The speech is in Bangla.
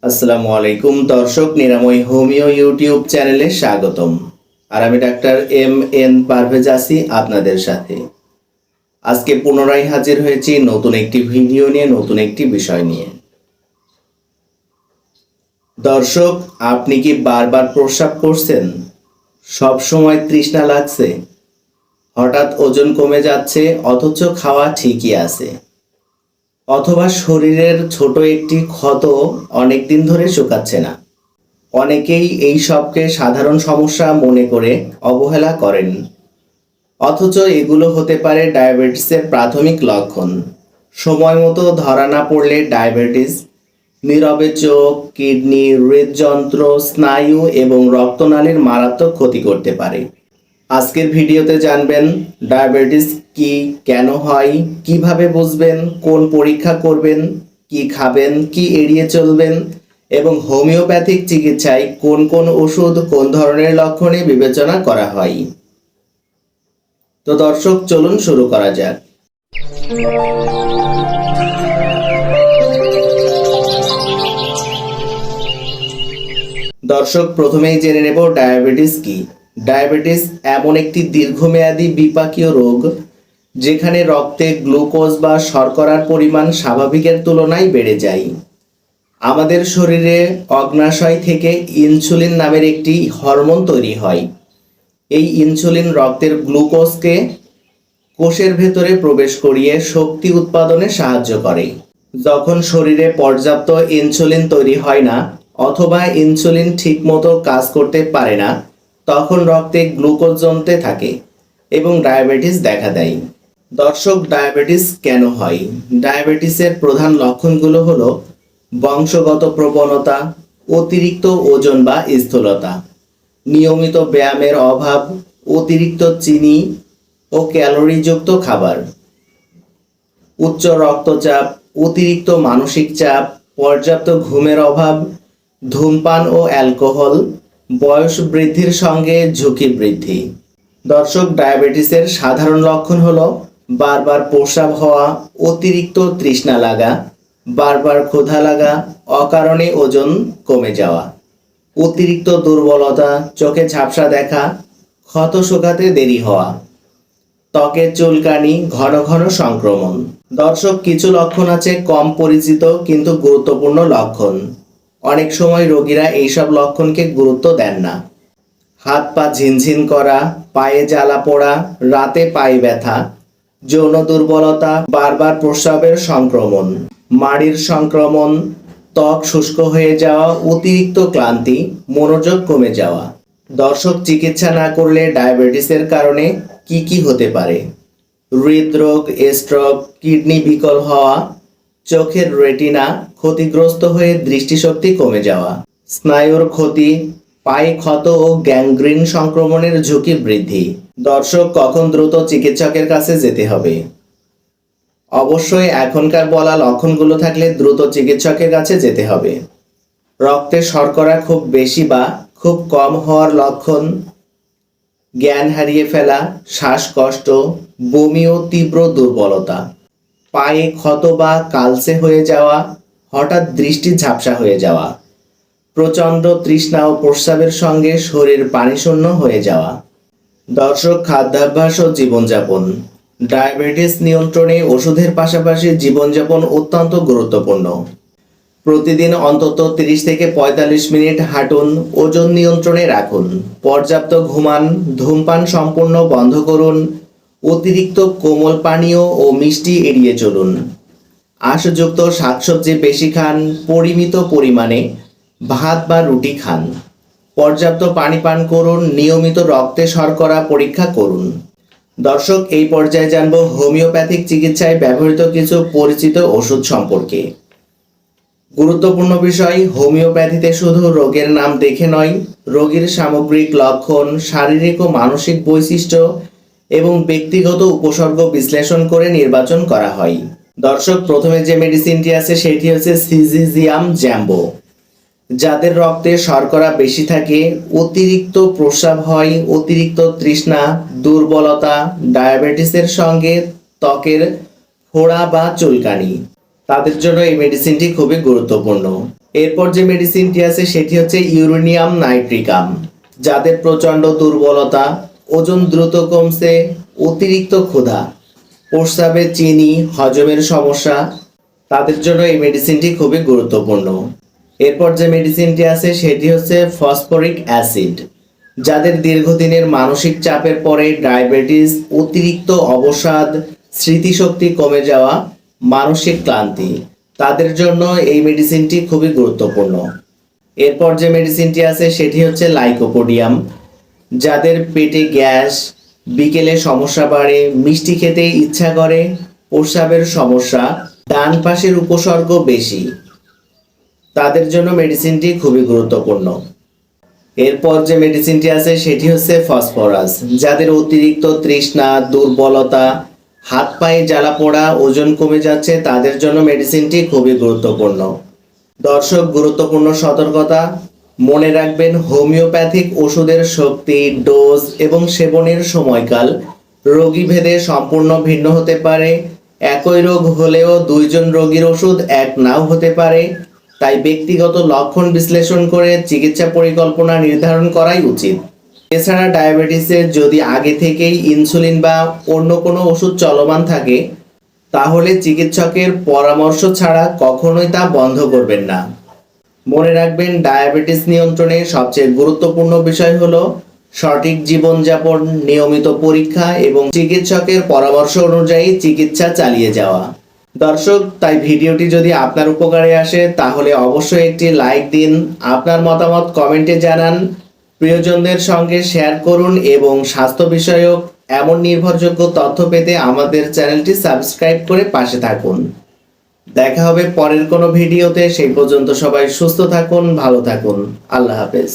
আসসালামু আলাইকুম দর্শক, নিরাময় হোমিও ইউটিউব চ্যানেলে স্বাগতম। আর আমি ডাক্তার এম পারভেজ আছি আপনাদের সাথে। আজকে পুনরায় হাজির হয়েছি নতুন একটি ভিডিও নিয়ে, নতুন একটি বিষয় নিয়ে। দর্শক, আপনি কি বারবার প্রস্রাব করছেন? সব সময় তৃষ্ণা লাগছে, হঠাৎ ওজন কমে যাচ্ছে অথচ খাওয়া ঠিকই আছে, অথবা শরীরের ছোট একটি ক্ষত অনেকদিন ধরে শুকাচ্ছে না। অনেকেই এই সবকে সাধারণ সমস্যা মনে করে অবহেলা করেন, অথচ এগুলো হতে পারে ডায়াবেটিসের প্রাথমিক লক্ষণ। সময় মতো ধরা না পড়লে ডায়াবেটিস নীরবে চোখ, কিডনি, হৃদযন্ত্র, স্নায়ু এবং রক্তনালীর মারাত্মক ক্ষতি করতে পারে। আজকের ভিডিওতে জানবেন ডায়াবেটিস কি, কেন হয়, কিভাবে বুঝবেন, কোন পরীক্ষা করবেন, কি খাবেন, কি এড়িয়ে চলবেন এবং হোমিওপ্যাথিক চিকিৎসায় কোন কোন ওষুধ কোন ধরনের লক্ষণে বিবেচনা করা হয়। তো দর্শক, চলুন শুরু করা যাক। দর্শক, প্রথমেই জেনে নেব ডায়াবেটিস কি। ডায়াবেটিস এমন একটি দীর্ঘমেয়াদী বিপাকীয় রোগ যেখানে রক্তে গ্লুকোজ বা শর্করার পরিমাণ স্বাভাবিকের তুলনায় বেড়ে যায়। আমাদের শরীরে অগ্নাশয় থেকে ইনসুলিন নামের একটি হরমোন তৈরি হয়। এই ইনসুলিন রক্তের গ্লুকোজকে কোষের ভেতরে প্রবেশ করিয়ে শক্তি উৎপাদনে সাহায্য করে। যখন শরীরে পর্যাপ্ত ইনসুলিন তৈরি হয় না অথবা ইনসুলিন ঠিকমতো কাজ করতে পারে না, তখন রক্তে গ্লুকোজ জমতে থাকে এবং ডায়াবেটিস দেখা দেয়। দর্শক, ডায়াবেটিস কেন হয়? ডায়াবেটিসের প্রধান লক্ষণগুলো হলো বংশগত প্রবণতা, অতিরিক্ত ওজন বা স্থূলতা, নিয়মিত ব্যায়ামের অভাব, অতিরিক্ত চিনি ও ক্যালোরিযুক্ত খাবার, উচ্চ রক্তচাপ, অতিরিক্ত মানসিক চাপ, পর্যাপ্ত ঘুমের অভাব, ধূমপান ও অ্যালকোহল, বয়স বৃদ্ধির সঙ্গে ঝুঁকি বৃদ্ধি। দর্শক, ডায়াবেটিসের সাধারণ লক্ষণ হলো বারবার প্রস্রাব হওয়া, অতিরিক্ত তৃষ্ণা লাগা, বারবার ক্ষুধা লাগা, অকারণে ওজন কমে যাওয়া, অতিরিক্ত দুর্বলতা, চোখে ঝাপসা দেখা, ক্ষত শুকাতে দেরি হওয়া, ত্বকের চুলকানি, ঘন ঘন সংক্রমণ। দর্শক, কিছু লক্ষণ আছে কম পরিচিত কিন্তু গুরুত্বপূর্ণ লক্ষণ। অনেক সময় রোগীরা এইসব লক্ষণকে গুরুত্ব দেন না। হাত পা ঝিনঝিন করা, পায়ে জ্বালা পোড়া, রাতে পায়ে ব্যথা, যৌন দুর্বলতা, বারবার প্রস্রাবের সংক্রমণ, মাড়ির সংক্রমণ, ত্বক শুষ্ক হয়ে যাওয়া, অতিরিক্ত ক্লান্তি, মনোযোগ কমে যাওয়া। দর্শক, চিকিৎসা না করলে ডায়াবেটিসের কারণে কি কি হতে পারে? হৃদরোগ, স্ট্রোক, কিডনি বিকল হওয়া, চোখের রেটিনা ক্ষতিগ্রস্ত হয়ে দৃষ্টিশক্তি কমে যাওয়া, স্নায়ুর ক্ষতি, পায়ে ক্ষত ও গ্যাংগ্রিন সংক্রমণের ঝুঁকি বৃদ্ধি। দর্শক, কখন দ্রুত চিকিৎসকের কাছে যেতে হবে? অবশ্যই এখনকার বলা লক্ষণগুলো থাকলে দ্রুত চিকিৎসকের কাছে যেতে হবে। রক্তে শর্করা খুব বেশি বা খুব কম হওয়ার লক্ষণ, জ্ঞান হারিয়ে ফেলা, শ্বাসকষ্ট, বমি ও তীব্র দুর্বলতা, পায়ে ক্ষত বা কালচে হয়ে যাওয়া, হঠাৎ দৃষ্টি ঝাপসা হয়ে যাওয়া, প্রচণ্ড তৃষ্ণা ও প্রস্রাবের সঙ্গে শরীর পানিশূন্য হয়ে যাওয়া। দর্শক, খাদ্যাভ্যাস ও জীবনযাপন। ডায়াবেটিস নিয়ন্ত্রণে ওষুধের পাশাপাশি জীবনযাপন অত্যন্ত গুরুত্বপূর্ণ। প্রতিদিন অন্তত 30 থেকে 45 মিনিট হাঁটুন, ওজন নিয়ন্ত্রণে রাখুন, পর্যাপ্ত ঘুমান, ধূমপান সম্পূর্ণ বন্ধ করুন, অতিরিক্ত কোমল পানীয় ও মিষ্টি এড়িয়ে চলুন, আঁশযুক্ত শাকসবজি বেশি খান, পরিমিত পরিমাণে ভাত বা রুটি খান, পর্যাপ্ত পানি পান করুন, নিয়মিত রক্তে শর্করা পরীক্ষা করুন। দর্শক, এই পর্যায়ে জানবো হোমিওপ্যাথিক চিকিৎসায় ব্যবহৃত কিছু পরিচিত ওষুধ সম্পর্কে। গুরুত্বপূর্ণ বিষয়, হোমিওপ্যাথিতে শুধু রোগের নাম দেখে নয়, রোগীর সামগ্রিক লক্ষণ, শারীরিক ও মানসিক বৈশিষ্ট্য এবং ব্যক্তিগত উপসর্গ বিশ্লেষণ করে নির্বাচন করা হয়। দর্শক, প্রথমে যে মেডিসিনটি আছে সেটি হচ্ছে সিজিজিয়াম জ্যাম্বো। যাদের রক্তে শর্করা বেশি থাকে, অতিরিক্ত প্রস্রাব হয়, অতিরিক্ত তৃষ্ণা, দুর্বলতা, ডায়াবেটিসের সঙ্গে ত্বকের ফোড়া বা চুলকানি, তাদের জন্য এই মেডিসিনটি খুবই গুরুত্বপূর্ণ। এরপর যে মেডিসিনটি আছে সেটি হচ্ছে ইউরেনিয়াম নাইট্রিকাম। যাদের প্রচণ্ড দুর্বলতা, ওজন দ্রুত কমছে, অতিরিক্ত ক্ষুধা, প্রস্রাবে চিনি, হজমের সমস্যা, তাদের জন্য এই মেডিসিনটি খুবই গুরুত্বপূর্ণ। এরপর যে মেডিসিনটি আছে সেটি হচ্ছে ফসফরিক অ্যাসিড। যাদের দীর্ঘদিনের মানসিক চাপের পরে ডায়াবেটিস, অতিরিক্ত অবসাদ, স্মৃতিশক্তি কমে যাওয়া, মানসিক ক্লান্তি, তাদের জন্য এই মেডিসিনটি খুবই গুরুত্বপূর্ণ। এরপর যে মেডিসিনটি আছে সেটি হচ্ছে লাইকোপোডিয়াম। যাদের পেটে গ্যাস, বিকেলে সমস্যা বাড়ে, মিষ্টি খেতে ইচ্ছা করে, প্রস্রাবের সমস্যা, ডান পাশের উপসর্গ বেশি, তাদের জন্য মেডিসিনটি খুবই গুরুত্বপূর্ণ। এরপর যে মেডিসিনটি আছে সেটি হচ্ছে ফসফরাস। যাদের অতিরিক্ত তৃষ্ণা, দুর্বলতা, হাত পায়ে জ্বালা পোড়া, ওজন কমে যাচ্ছে, তাদের জন্য মেডিসিনটি খুবই গুরুত্বপূর্ণ। দর্শক, গুরুত্বপূর্ণ সতর্কতা, মনে রাখবেন হোমিওপ্যাথিক ওষুধের শক্তি, ডোজ এবং সেবনের সময়কাল রোগী ভেদে সম্পূর্ণ ভিন্ন হতে পারে। একই রোগ হলেও দুইজন রোগীর ওষুধ এক নাও হতে পারে। তাই ব্যক্তিগত লক্ষণ বিশ্লেষণ করে চিকিৎসা পরিকল্পনা নির্ধারণ করাই উচিত। এছাড়া ডায়াবেটিসের যদি আগে থেকেই ইনসুলিন বা অন্য কোনো ওষুধ চলমান থাকে, তাহলে চিকিৎসকের পরামর্শ ছাড়া কখনোই তা বন্ধ করবেন না। মনে রাখবেন, ডায়াবেটিস নিয়ন্ত্রণে সবচেয়ে গুরুত্বপূর্ণ বিষয় হলো সঠিক জীবনযাপন, নিয়মিত পরীক্ষা এবং চিকিৎসকের পরামর্শ অনুযায়ী চিকিৎসা চালিয়ে যাওয়া। দর্শক, তাই ভিডিওটি যদি আপনার উপকারে আসে তাহলে অবশ্যই একটি লাইক দিন, আপনার মতামত কমেন্টে জানান, প্রিয়জনদের সঙ্গে শেয়ার করুন এবং স্বাস্থ্য বিষয়ক এমন নির্ভরযোগ্য তথ্য পেতে আমাদের চ্যানেলটি সাবস্ক্রাইব করে পাশে থাকুন। দেখা হবে পরের কোনো ভিডিওতে। সেই পর্যন্ত সবাই সুস্থ থাকুন, ভালো থাকুন। আল্লাহ হাফেজ।